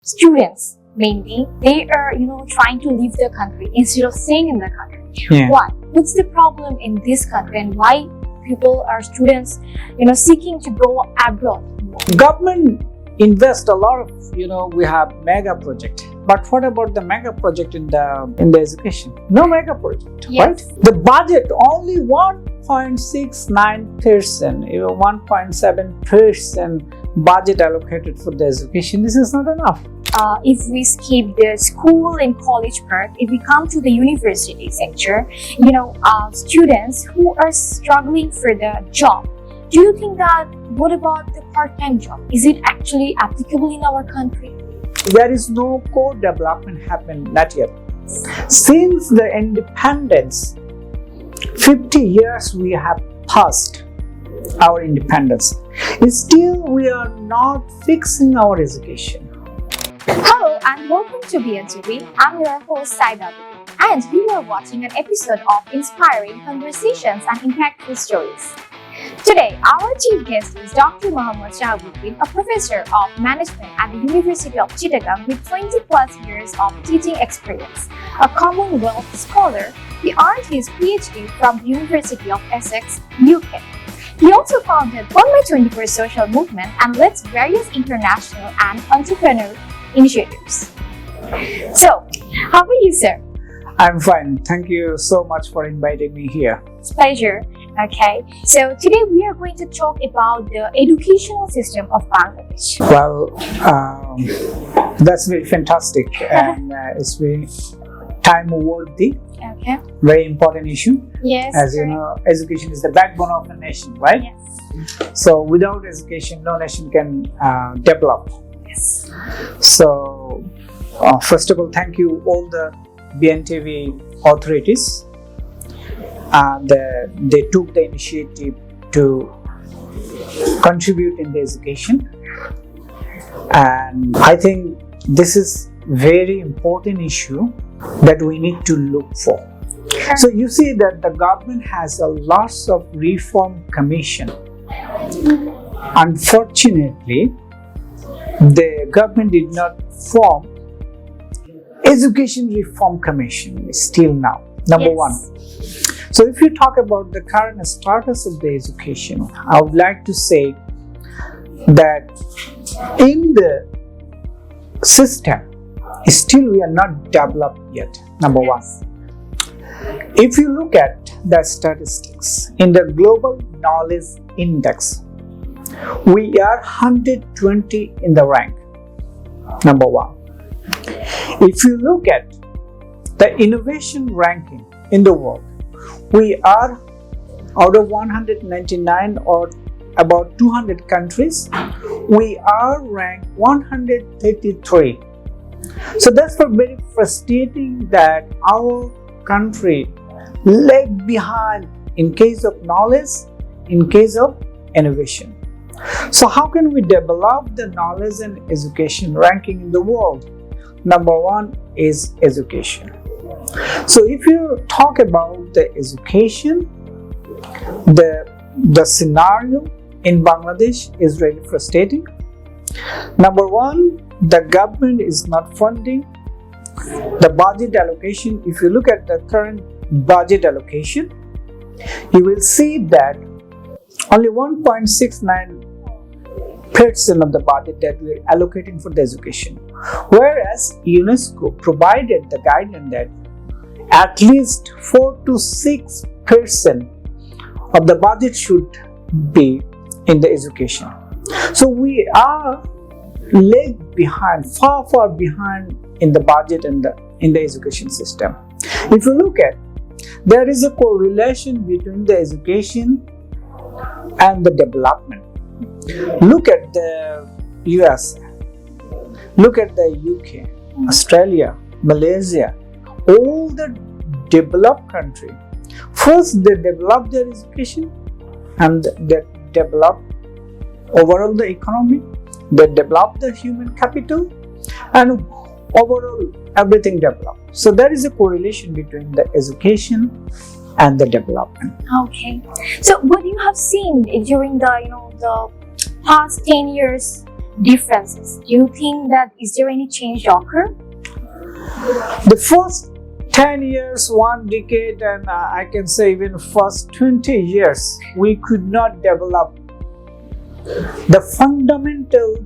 students mainly, they are trying to leave the country instead of staying in the country. Yeah. Why? What's the problem in this country, and why people are students seeking to go abroad? Government invest a lot of, we have mega project. But what about the mega project in the education? No mega project, Yes. right? The budget only 1.69%, 1.7% budget allocated for the education. This is not enough. If we skip the school and college part, if we come to the university sector, students who are struggling for the job, do you think that what about the part-time job? Is it actually applicable in our country? There is no core development happened, not yet. Since the independence, 50 years we have passed our independence. Still we are not fixing our education. Hello and welcome to BNTV. I'm your host Saida, and you are watching an episode of inspiring conversations and impactful stories. Today, our chief guest is Dr. Mohammad Shahab Uddin, a professor of management at the University of Chittagong with 20 plus years of teaching experience. A Commonwealth scholar, he earned his PhD from the University of Essex, UK. He also founded On My 21st social movement and leads various international and entrepreneurial initiatives. So, how are you, sir? I'm fine. Thank you so much for inviting me here. It's a pleasure. Okay, so today we are going to talk about the educational system of Bangladesh. Well, that's very fantastic and it's very time-worthy, Okay. very important issue. Yes. As you know, education is the backbone of a nation, right? Yes. So without education, no nation can develop. Yes. So first of all, thank you all the BNTV authorities. They took the initiative to contribute in the education, and I think this is very important issue that we need to look for. So you see that the government has a lots of reform commission. Unfortunately, the government did not form education reform commission still now. Number Yes. one. So if you talk about the current status of the education, I would like to say that in the system, still we are not developed yet, number one. Yes. If you look at the statistics, in the Global Knowledge Index, we are 120 in the rank, number one. If you look at the innovation ranking in the world, we are out of 199 or about 200 countries, we are ranked 133. So that's very frustrating that our country lag behind in case of knowledge, in case of innovation. So how can we develop the knowledge and education ranking in the world? Number one is education. So if you talk about the education, the scenario in Bangladesh is really frustrating. Number one, the government is not funding the budget allocation. If you look at the current budget allocation, you will see that only 1.69% of the budget that we are allocating for the education, whereas UNESCO provided the guidance that at least 4 to 6% of the budget should be in the education. So we are lag behind, far behind in the budget and in the education system. If you look at, there is a correlation between the education and the development. Look at the US, look at the UK, Australia, Malaysia, all the developed countries. First, they develop their education and they develop overall the economy, they develop the human capital, and overall everything developed. So there is a correlation between the education and the development. Okay. So what you have seen during the past 10 years differences, do you think that is there any change occur? The first 10 years, one decade, and I can say even first 20 years, we could not develop the fundamental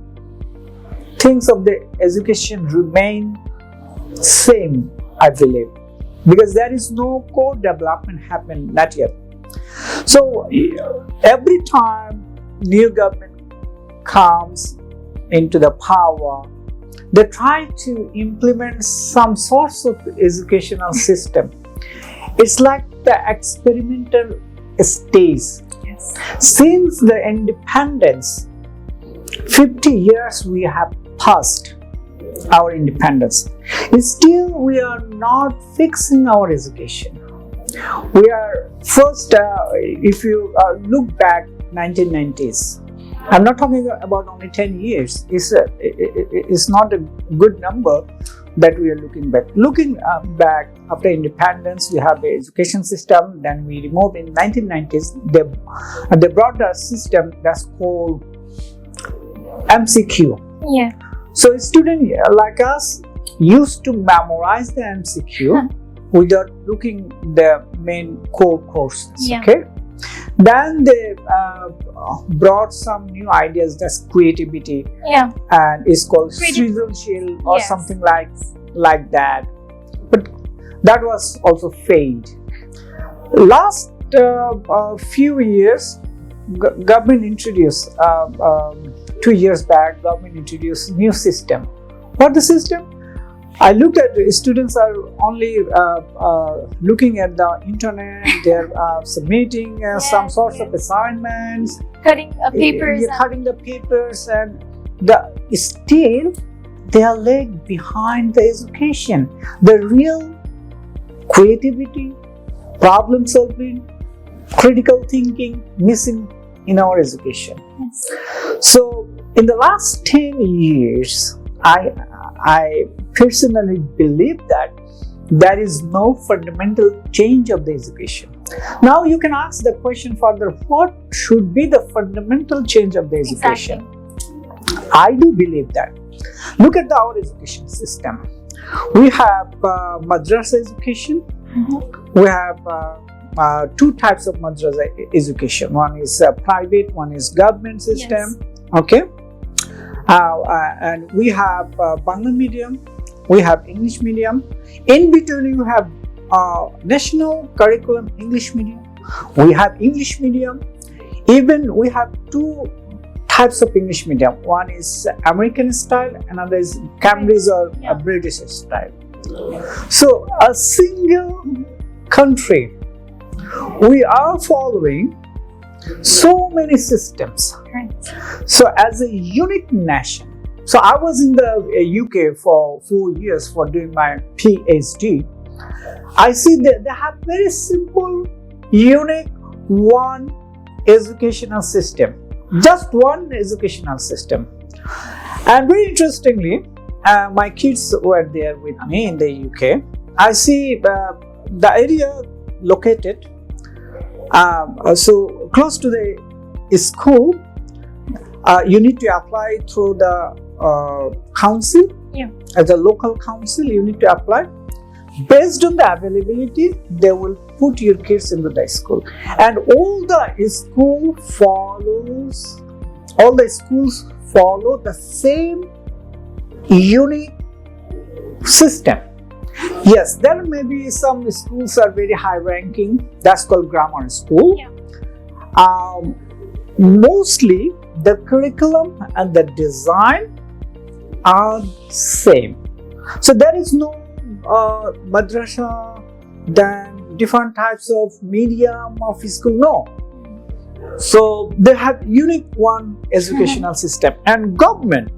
things of the education remain same, I believe, because there is no core development happen not yet. So every time new government comes into the power, they try to implement some sorts of educational system. It's like the experimental stage. Yes. Since the independence, 50 years we have passed our independence. Still, we are not fixing our education. We are first, if you look back 1990s, I'm not talking about only 10 years. It's not a good number that we are looking back. Looking back after independence, we have the education system. Then we removed in 1990s. They brought a system that's called MCQ. Yeah. So a student like us used to memorize the MCQ without looking the main core courses. Yeah. Okay. Then they brought some new ideas, that's creativity, Yeah. and it's called Creative. Srizal or Yes. something like that. But that was also failed. Last few years, government introduced 2 years back. Government introduced new system. What the system? I looked at students are only looking at the internet. They're submitting some sorts of assignments, Cutting papers. you're cutting the papers, and still they are lag behind the education. The real creativity, problem solving, critical thinking missing in our education. Yes. So in the last 10 years, I personally believe that there is no fundamental change of the education. Now you can ask the question further, what should be the fundamental change of the education? Exactly. I do believe that. Look at our education system. We have madrasa education. Mm-hmm. We have two types of madrasa education. One is private, one is government system. Yes. Okay. And we have Bangla medium, we have English medium. In between, you have national curriculum English medium. We have English medium. Even we have two types of English medium. One is American style, another is Cambridge or British style. So a single country, we are following so many systems. Right. So as a unique nation, so I was in the UK for 4 years for doing my PhD. I see that they have very simple, unique one educational system, just one educational system. And very interestingly, my kids were there with me in the UK. I see the area located so close to the school. You need to apply through the council. Yeah. As a local council, you need to apply. Based on the availability, they will put your kids into the school, and all the schools follow the same unique system. Yes, there may be some schools are very high ranking. That's called grammar school. Yeah. Mostly the curriculum and the design are same. So there is no madrasa, then different types of medium of school. No. So they have unique one educational system, and government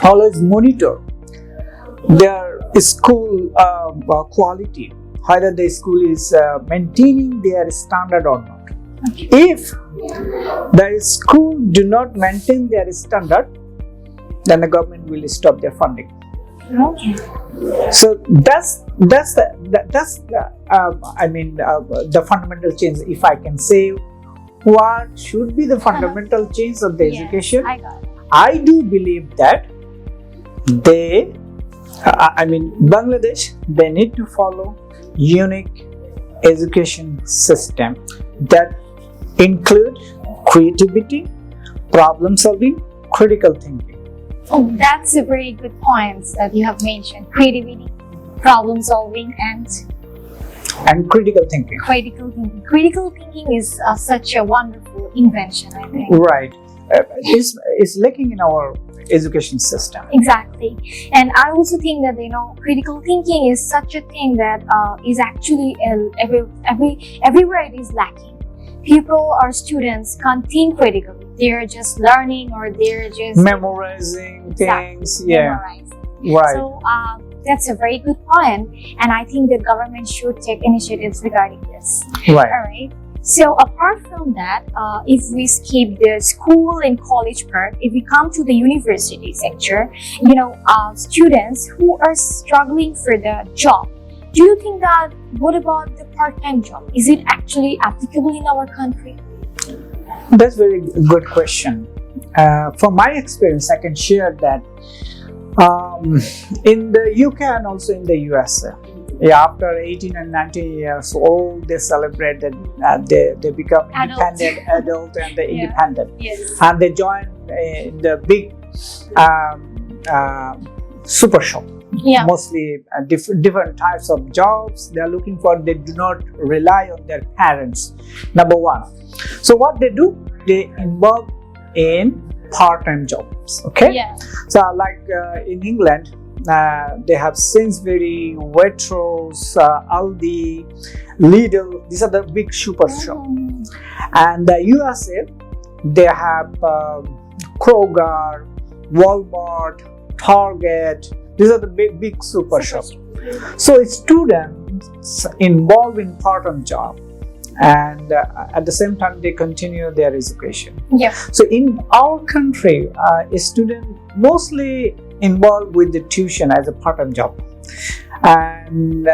always monitor their school quality, whether the school is maintaining their standard or not. Okay. If the school do not maintain their standard, then the government will stop their funding. Okay. So that's the the fundamental change. If I can say what should be the fundamental change of the Yes, education, I got it. I do believe that Bangladesh, they need to follow unique education system that include creativity, problem solving, critical thinking. Oh, that's a very good point that you have mentioned. Creativity, problem solving, and critical thinking. critical thinking. Critical thinking is such a wonderful invention, I think. Right. It's lacking in our education system. Exactly. And I also think that, critical thinking is such a thing that is actually everywhere it is lacking. People or students can't think critically. They're just learning or they're just Memorizing things. Exactly, Yeah. memorizing. Right. So that's a very good point, and I think the government should take initiatives regarding this. Right. All right. So apart from that, if we skip the school and college part, if we come to the university sector, students who are struggling for the job, do you think that what about the part-time job? Is it actually applicable in our country? That's very good question. From my experience, I can share that in the UK and also in the USA, after 18 and 19 years old, they celebrate that they become independent adult and they're independent. Yes. And they join the big super shop. Yeah. Mostly different types of jobs they are looking for. They do not rely on their parents, number one. So what they do, they involve in part-time jobs. Okay. Yeah. So like in England, they have Sainsbury, Waitrose, Aldi, Lidl. These are the big super shops. And the USA, they have Kroger, Walmart, Target. These are the big super shops. So students involved in part-time job, and at the same time they continue their education. Yeah. So in our country, a student mostly involved with the tuition as a part-time job, and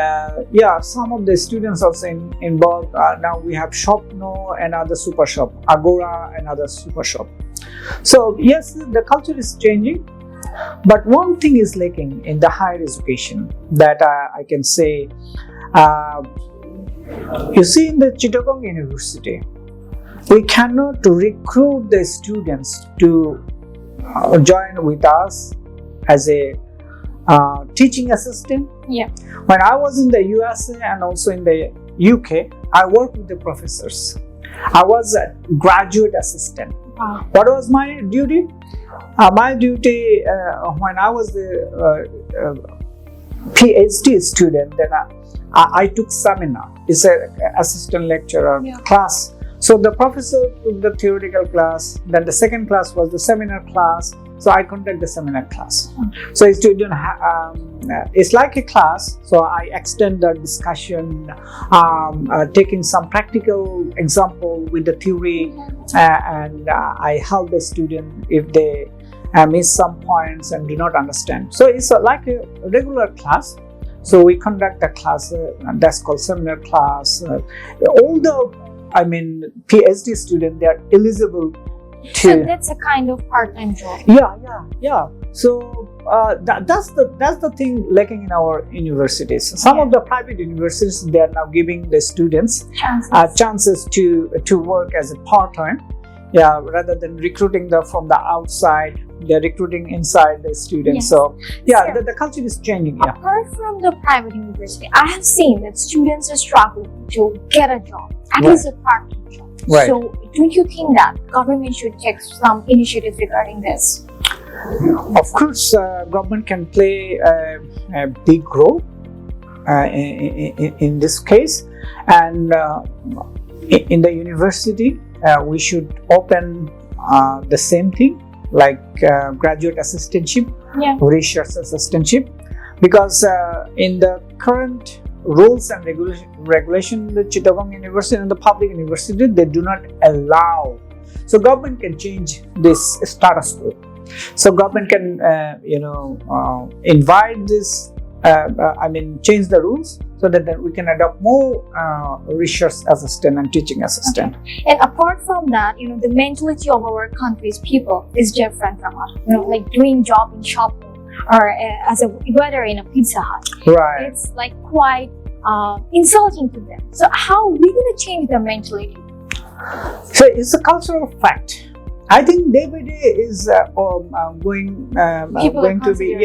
some of the students also involved. Now we have Shopno and other super shop, Agora and other super shop. So yes, the culture is changing. But one thing is lacking in the higher education that I can say. You see, in the Chittagong University, we cannot recruit the students to join with us as a teaching assistant. Yeah. When I was in the USA and also in the UK, I worked with the professors. I was a graduate assistant. Wow. What was my duty? My duty when I was the PhD student, then I took seminar. It's an assistant lecturer class. So the professor took the theoretical class, then the second class was the seminar class. So I conduct the seminar class. So a student, it's like a class. So I extend the discussion, taking some practical example with the theory, and I help the student if they miss some points and do not understand. So it's like a regular class. So we conduct a class that's called seminar class. All the PhD students, they are eligible to. So that's a kind of part-time job. Yeah. So that's the thing lacking in our universities. Some of the private universities, they are now giving the students chances to work as a part-time. Yeah, rather than recruiting them from the outside, they're recruiting inside the students. Yes. So the culture is changing. Yeah. Apart from the private university, I have seen that students are struggling to get a job, at Right. least a part-time job. Right. So don't you think that government should take some initiatives regarding this? Of course, government can play a big role in this case, and in the university, we should open the same thing like graduate assistantship, research assistantship, because in the current rules and regulation, the Chittagong University and the public university, they do not allow. So government can change this status quo. So government can invite these change the rules so that we can adopt more research assistant and teaching assistant. Okay. And apart from that, the mentality of our country's people is different from us. Like doing job in shopping or as a waiter in a Pizza Hut. Right. It's like quite insulting to them. So how are we going to change the mentality? So it's a cultural fact. I think day by day is going to be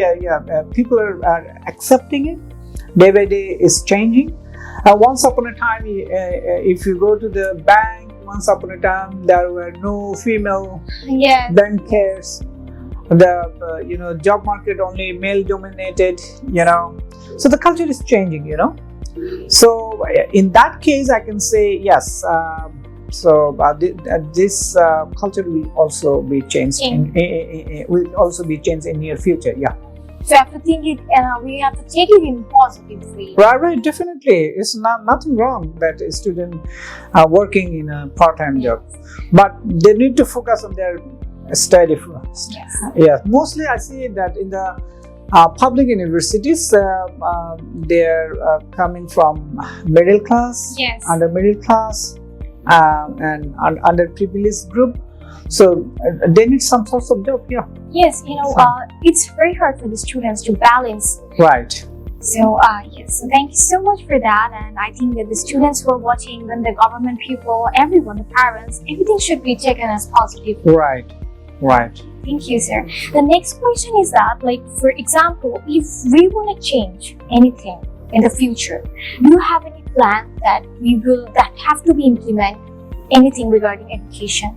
people are accepting it. Day by day is changing. Once upon a time, if you go to the bank, once upon a time there were no female bankers. The job market only male dominated. So the culture is changing. So in that case, I can say yes. This culture will also be changed. Will also be changed in near future. Yeah. So we have to think it, we have to take it in positively. Right. Definitely, it's nothing wrong that a student are working in a part-time job, but they need to focus on their study first. Yes. Yeah. Mostly, I see that in the public universities, they're coming from middle class, under middle class. And underprivileged group, so they need some sorts of job. Yes, it's very hard for the students to balance. Right. So so thank you so much for that, and I think that the students who are watching, and the government people, everyone, the parents, everything should be taken as positive. Right. Thank you, sir. The next question is that, like, for example, if we want to change anything in the future, do you have any plan that have to be implemented, anything regarding education?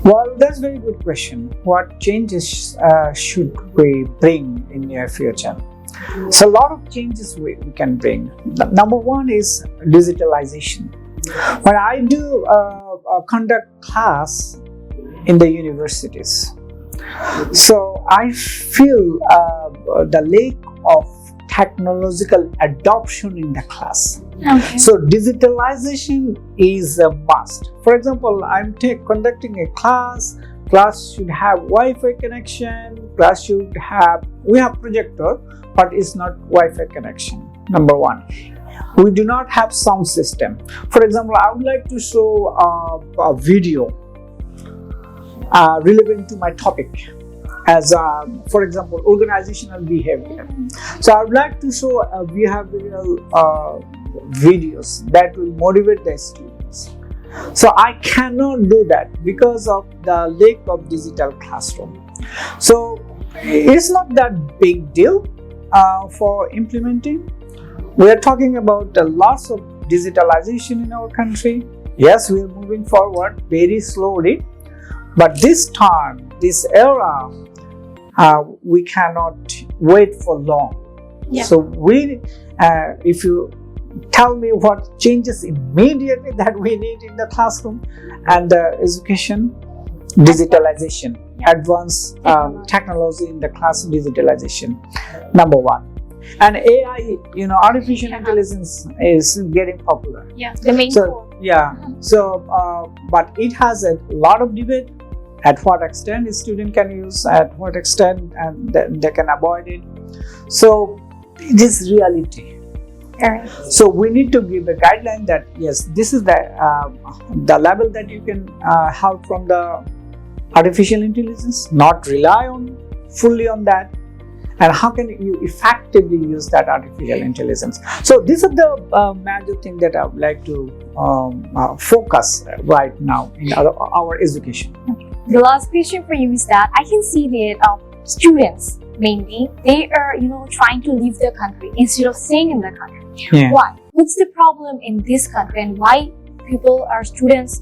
Well, that's a very good question. What changes should we bring in near future? So a lot of changes we can bring. Number one is digitalization. When I do conduct class in the universities, so I feel the lack of technological adoption in the class. Okay. So digitalization is a must. For example, I'm conducting a class should have Wi-Fi connection, we have projector, but it's not Wi-Fi connection. Number one, we do not have sound system. For example, I would like to show a video relevant to my topic, as for example, organizational behavior. So I would like to show behavioral videos that will motivate the students. So I cannot do that because of the lack of digital classroom. So it's not that big deal for implementing. We are talking about lots of digitalization in our country. Yes, we are moving forward very slowly, but this time, this era, we cannot wait for long. Yeah. So if you tell me what changes immediately that we need in the classroom and the education, digitalization, advanced technology in the class, digitalization, number one. And AI, artificial intelligence is getting popular. Yeah, the main goal. Yeah. So, but it has a lot of debate. At what extent a student can use, at what extent and they can avoid it. So it is reality. Right. So we need to give a guideline that yes, this is the level that you can have from the artificial intelligence, not rely fully on that, and how can you effectively use that artificial intelligence. So these are the major things that I would like to focus right now in our education. Okay. The last question for you is that I can see that students mainly, they are trying to leave the country instead of staying in the country. Yeah. Why? What's the problem in this country, and why students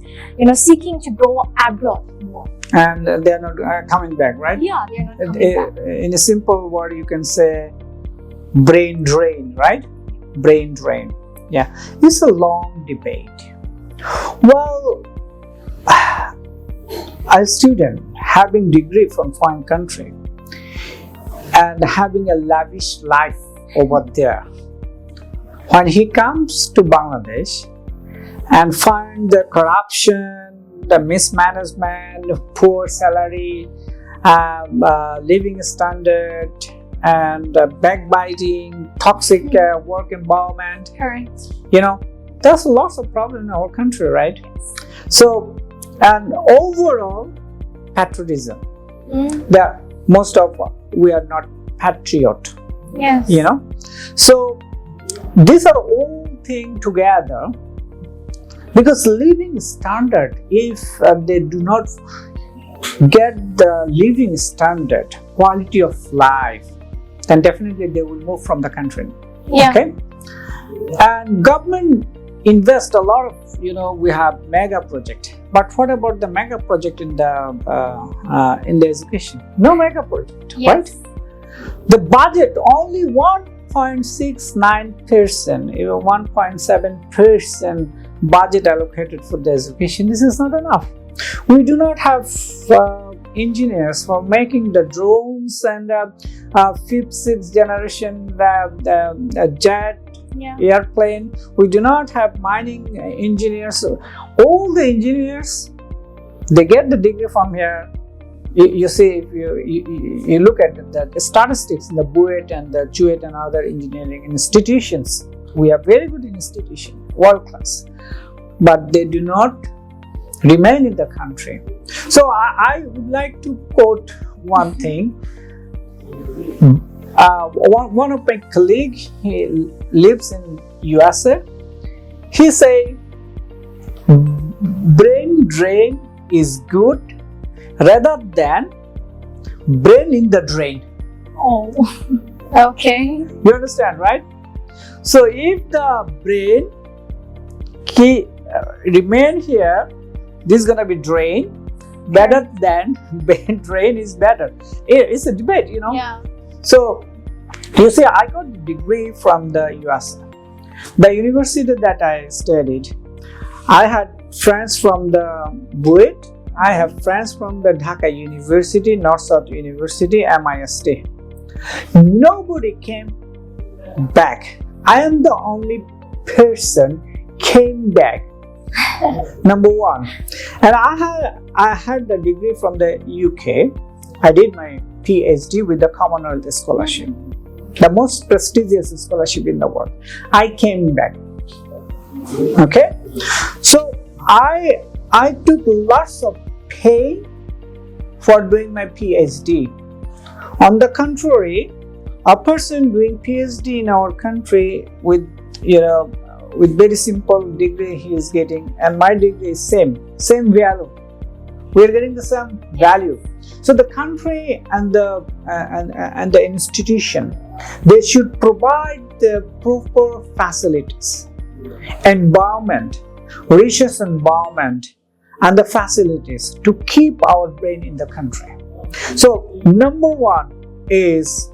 seeking to go abroad more? And they are not coming back, right? Yeah, they're not coming back. In a simple word, you can say brain drain, right? Brain drain. Yeah, it's a long debate. Well, a student having degree from foreign country and having a lavish life over there, when he comes to Bangladesh and find the corruption, the mismanagement, poor salary, living standard, and backbiting, toxic work environment. Correct. There's lots of problems in our country, right? So, and overall patriotism. That most of we are not patriot. Yes. So these are all things together, because living standard, if they do not get the living standard, quality of life, then definitely they will move from the country. Yeah. Okay. And government invest a lot of, we have mega project. But what about the mega project in the education? No mega project, Yes. right? The budget only 1.69%, even 1.7% budget allocated for the education. This is not enough. We do not have engineers for making the drones and fifth, sixth generation jet. Yeah. Airplane. We do not have mining engineers. All the engineers, they get the degree from here. You see, if you look at the statistics in the BUET and the CHUET and other engineering institutions, we are very good institutions, world class, but they do not remain in the country. So I would like to quote one thing. One of my colleagues, he lives in USA. He say, brain drain is good rather than brain in the drain. Oh, okay. You understand, right? So if the brain remain here, this is gonna be drain. Better than brain drain is better. It's a debate, Yeah. So, you see, I got a degree from the US. The university that I studied, I had friends from the BUET, I have friends from the Dhaka University, North-South University, MIST. Nobody came back. I am the only person came back. Number one. And I had the degree from the UK. I did my PhD with the Commonwealth Scholarship, the most prestigious scholarship in the world. I came back. Okay, so I took lots of pain for doing my PhD. On the contrary, a person doing PhD in our country with very simple degree he is getting, and my degree is same value. We are getting the same value. So the country and the institution, they should provide the proper facilities, environment, research environment, and the facilities to keep our brain in the country. So number one is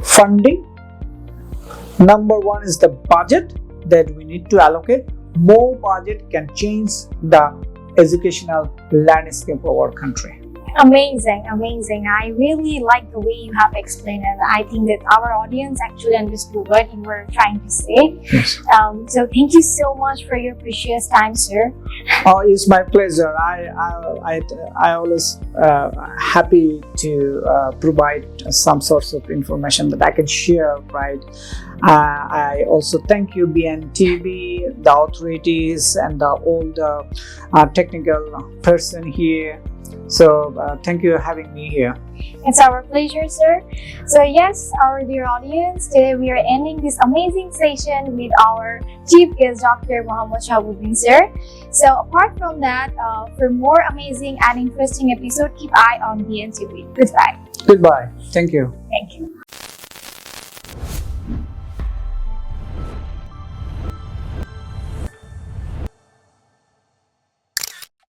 funding. Number one is the budget that we need to allocate. More budget can change the educational landscape of our country. Amazing. I really like the way you have explained it. I think that our audience actually understood what you were trying to say. Yes. So thank you so much for your precious time, sir. Oh, it's my pleasure. I always happy to provide some sorts of information that I can share, right? I also thank you, BNTV, the authorities, and all the technical person here. So thank you for having me here. It's our pleasure, sir. So yes, our dear audience, today we are ending this amazing session with our chief guest, Dr. Mohammad Shahab Uddin, sir. So apart from that, for more amazing and interesting episode, keep eye on BNTV. Goodbye. Goodbye. Thank you. Thank you.